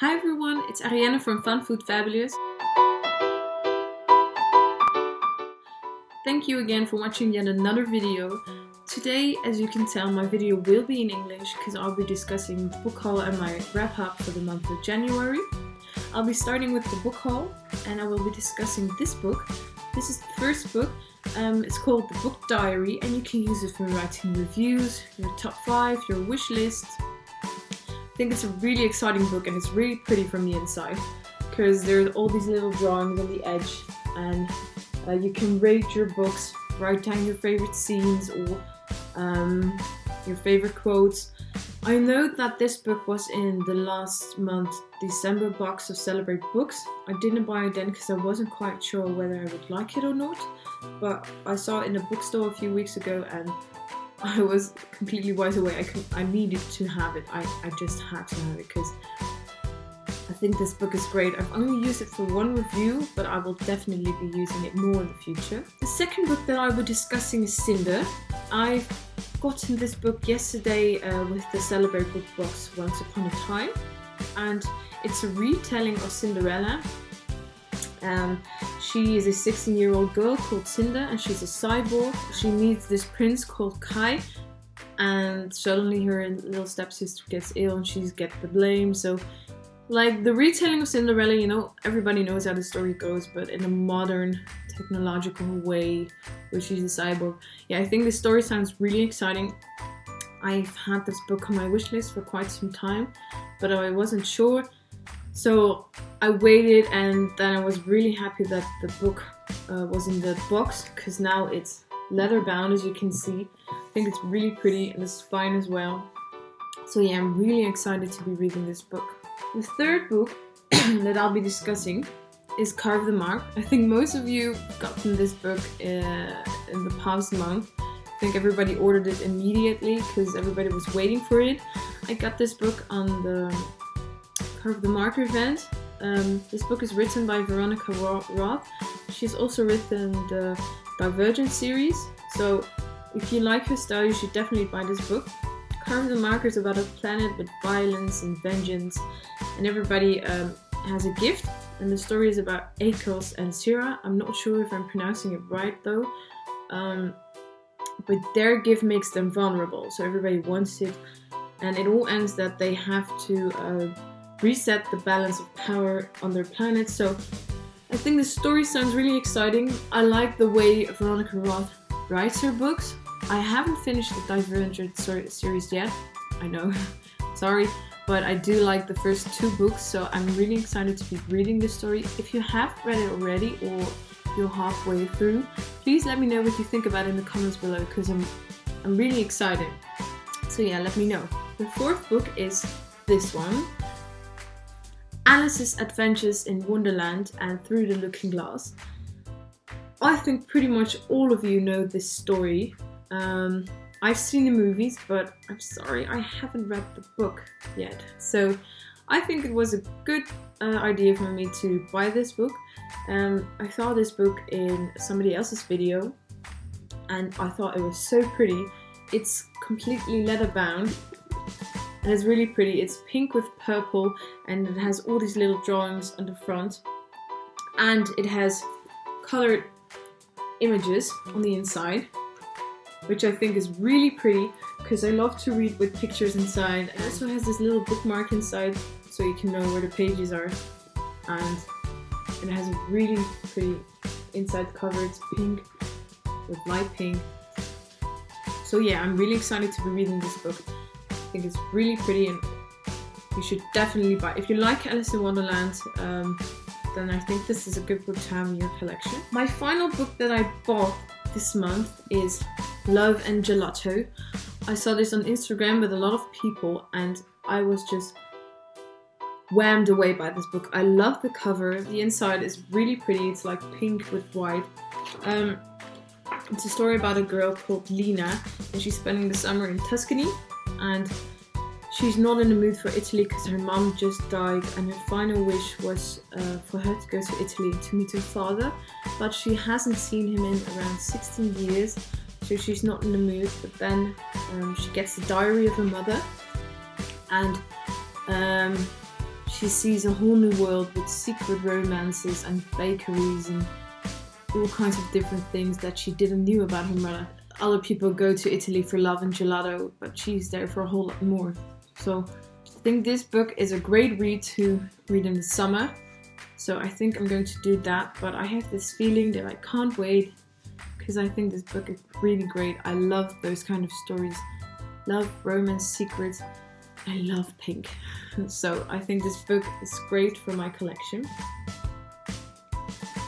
Hi everyone, it's Ariane from Fun Food Fabulous. Thank you again for watching yet another video. Today, as you can tell, my video will be in English because I'll be discussing the book haul and my wrap up for the month of January. I'll be starting with the book haul and I will be discussing this book. This is the first book. It's called the Book Diary and you can use it for writing reviews, your top 5, your wish list. I think it's a really exciting book and it's really pretty from the inside because there's all these little drawings on the edge and you can rate your books, write down your favorite scenes or your favorite quotes. I know that this book was in the last month December box of Celebrate Books. I didn't buy it then because I wasn't quite sure whether I would like it or not, but I saw it in a bookstore a few weeks ago and I was completely wide awake. I needed to have it. I just had to have it because I think this book is great. I've only used it for one review, but I will definitely be using it more in the future. The second book that I'll be discussing is Cinder. I've gotten this book yesterday with the Celebrate Book box Once Upon a Time, and it's a retelling of Cinderella. She is a 16-year-old girl called Cinder and she's a cyborg. She meets this prince called Kai and suddenly her little stepsister gets ill and she gets the blame. So like the retelling of Cinderella, you know, everybody knows how the story goes, but in a modern technological way where she's a cyborg. Yeah, I think the story sounds really exciting. I've had this book on my wish list for quite some time, but I wasn't sure. So I waited and then I was really happy that the book was in the box because now it's leather bound, as you can see. I think it's really pretty and it's fine as well. So yeah, I'm really excited to be reading this book. The third book that I'll be discussing is Carve the Mark. I think most of you gotten this book in the past month. I think everybody ordered it immediately because everybody was waiting for it. I got this book on the Carve the Mark event. This book is written by Veronica Roth. She's also written the Divergent series. So if you like her style, you should definitely buy this book. Carve the Mark is about a planet with violence and vengeance, and everybody has a gift. And the story is about Akos and Syrah. I'm not sure if I'm pronouncing it right though. But their gift makes them vulnerable, so everybody wants it. And it all ends that they have to reset the balance of power on their planet. So I think the story sounds really exciting. I like the way Veronica Roth writes her books. I haven't finished the Divergent series yet, I know, sorry, but I do like the first 2 books, so I'm really excited to be reading this story. If you have read it already or you're halfway through, please let me know what you think about it in the comments below because I'm really excited. So yeah, let me know. The fourth book is this one. Alice's Adventures in Wonderland and Through the Looking Glass. I think pretty much all of you know this story. I've seen the movies, but I'm sorry, I haven't read the book yet. So I think it was a good idea for me to buy this book. I saw this book in somebody else's video and I thought it was so pretty. It's completely leather bound. And it's really pretty. It's pink with purple and it has all these little drawings on the front. And it has colored images on the inside, which I think is really pretty because I love to read with pictures inside. It also has this little bookmark inside so you can know where the pages are. And it has a really pretty inside cover. It's pink with light pink. So yeah, I'm really excited to be reading this book. I think it's really pretty and you should definitely buy it. If you like Alice in Wonderland, then I think this is a good book to have in your collection. My final book that I bought this month is Love and Gelato. I saw this on Instagram with a lot of people and I was just whammed away by this book. I love the cover. The inside is really pretty. It's like pink with white. It's a story about a girl called Lina and she's spending the summer in Tuscany. And she's not in the mood for Italy because her mom just died and her final wish was for her to go to Italy to meet her father, but she hasn't seen him in around 16 years, so she's not in the mood. But then she gets the diary of her mother and she sees a whole new world with secret romances and bakeries and all kinds of different things that she didn't knew about her mother. Other people go to Italy for love and gelato, but she's there for a whole lot more. So I think this book is a great read to read in the summer. So I think I'm going to do that, but I have this feeling that I can't wait because I think this book is really great. I love those kind of stories. Love, romance, secrets. I love pink. So I think this book is great for my collection.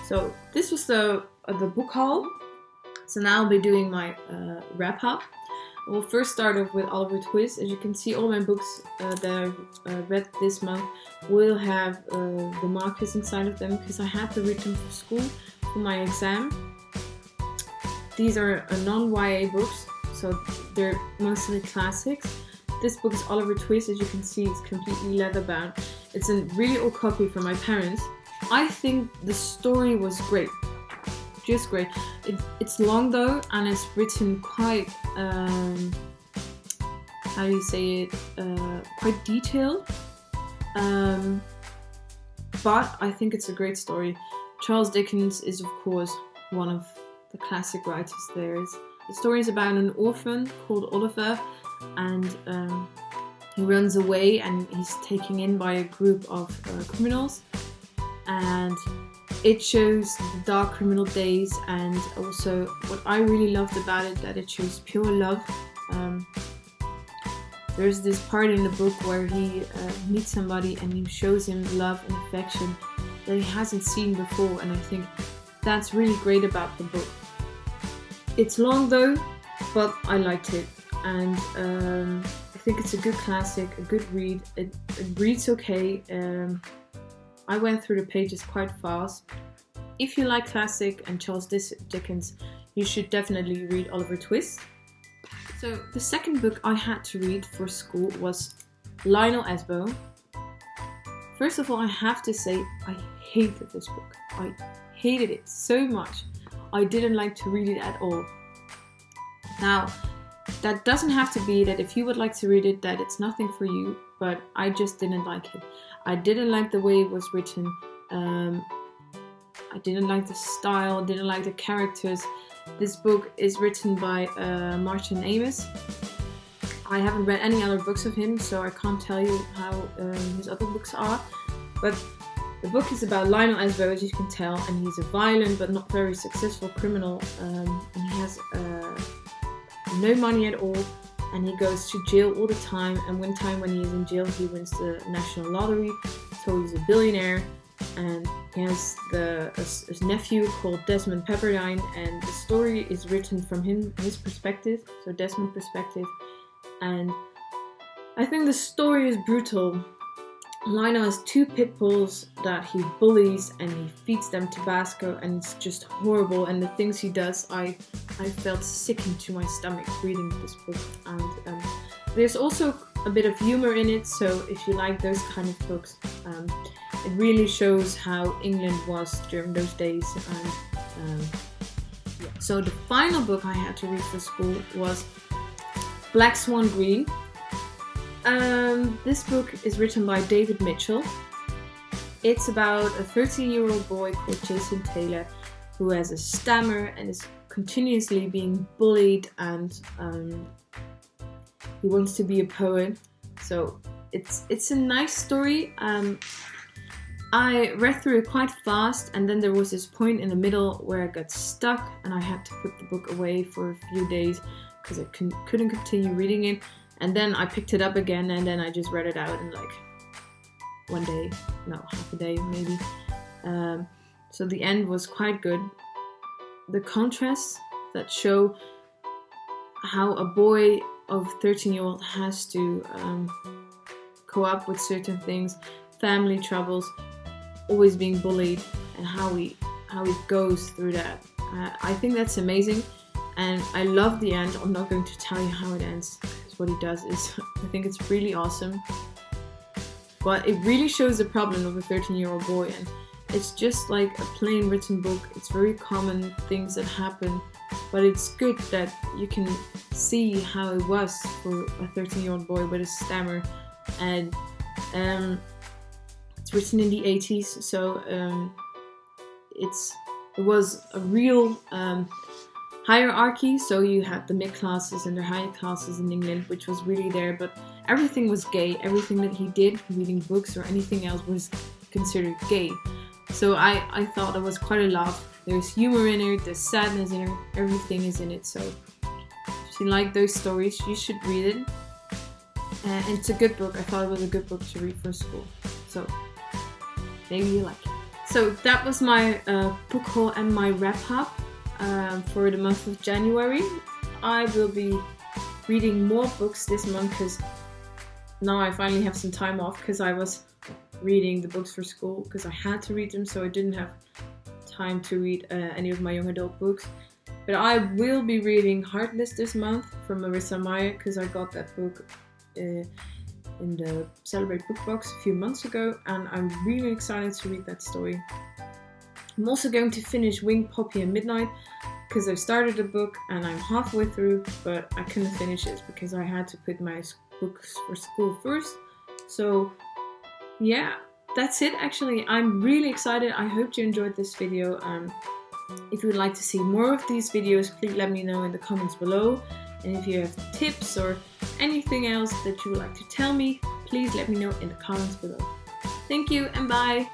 So this was the book haul. So now I'll be doing my wrap up. We'll first start off with Oliver Twist. As you can see, all my books that I read this month will have the markers inside of them because I had to read them for school for my exam. These are non-YA books, so they're mostly classics. This book is Oliver Twist. As you can see, it's completely leather bound. It's a really old copy from my parents. I think the story was great. Just great. It's long though, and it's written quite, how do you say it, quite detailed. But I think it's a great story. Charles Dickens is of course one of the classic writers there is. The story is about an orphan called Oliver, and he runs away and he's taken in by a group of criminals. And it shows the dark criminal days, and also what I really loved about it, that it shows pure love. There's this part in the book where he meets somebody and he shows him love and affection that he hasn't seen before, and I think that's really great about the book. It's long though, but I liked it, and I think it's a good classic, a good read. It reads okay. I went through the pages quite fast. If you like classic and Charles Dickens, you should definitely read Oliver Twist. So the second book I had to read for school was Lionel Esbo. First of all, I have to say I hated this book. I hated it so much. I didn't like to read it at all. Now, that doesn't have to be that if you would like to read it, that it's nothing for you, but I just didn't like it. I didn't like the way it was written. I didn't like the style, didn't like the characters. This book is written by Martin Amis. I haven't read any other books of him, so I can't tell you how his other books are. But the book is about Lionel Esbo, as you can tell, and he's a violent but not very successful criminal. And he has no money at all, and he goes to jail all the time. And one time when he is in jail, he wins the national lottery, so he's a billionaire. And he has his nephew called Desmond Pepperdine, and the story is written from his perspective, so Desmond's perspective. And I think the story is brutal. Lionel has two pit bulls that he bullies, and he feeds them Tabasco, and it's just horrible. And the things he does, I felt sick into my stomach reading this book. And there's also a bit of humor in it, so if you like those kind of books, it really shows how England was during those days. And yeah. So the final book I had to read for school was Black Swan Green. This book is written by David Mitchell. It's about a 13-year-old boy called Jason Taylor who has a stammer and is continuously being bullied, and he wants to be a poet. So it's a nice story. I read through it quite fast, and then there was this point in the middle where I got stuck and I had to put the book away for a few days because I couldn't continue reading it. And then I picked it up again, and then I just read it out in like one day, no, half a day maybe. So the end was quite good. The contrasts that show how a boy of 13-year-old has to cope up with certain things, family troubles, always being bullied, and how he goes through that. I think that's amazing, and I love the end. I'm not going to tell you how it ends, because what he does is, I think it's really awesome. But it really shows the problem of a 13-year-old boy, and it's just like a plain written book. It's very common things that happen, but it's good that you can see how it was for a 13-year-old boy with a stammer. And It's written in the 80s, so it was a real hierarchy. So you had the mid classes and the higher classes in England, which was really there, but everything was gay. Everything that he did, reading books or anything else, was considered gay. So I thought it was quite a lot. There's humor in it, there's sadness in it, everything is in it. So if you like those stories, you should read it. And it's a good book. I thought it was a good book to read for school. So maybe you like it. So that was my book haul and my wrap up for the month of January. I will be reading more books this month because now I finally have some time off, because I was reading the books for school because I had to read them, so I didn't have time to read any of my young adult books. But I will be reading Heartless this month from Marissa Meyer, because I got that book in the Celebrate Book Box a few months ago, and I'm really excited to read that story. I'm also going to finish Winged Poppy and Midnight, because I started the book and I'm halfway through, but I couldn't finish it because I had to put my books for school first. So yeah, that's it actually. I'm really excited. I hope you enjoyed this video. If you would like to see more of these videos, please let me know in the comments below. And if you have tips or anything else that you would like to tell me, please let me know in the comments below. Thank you and bye!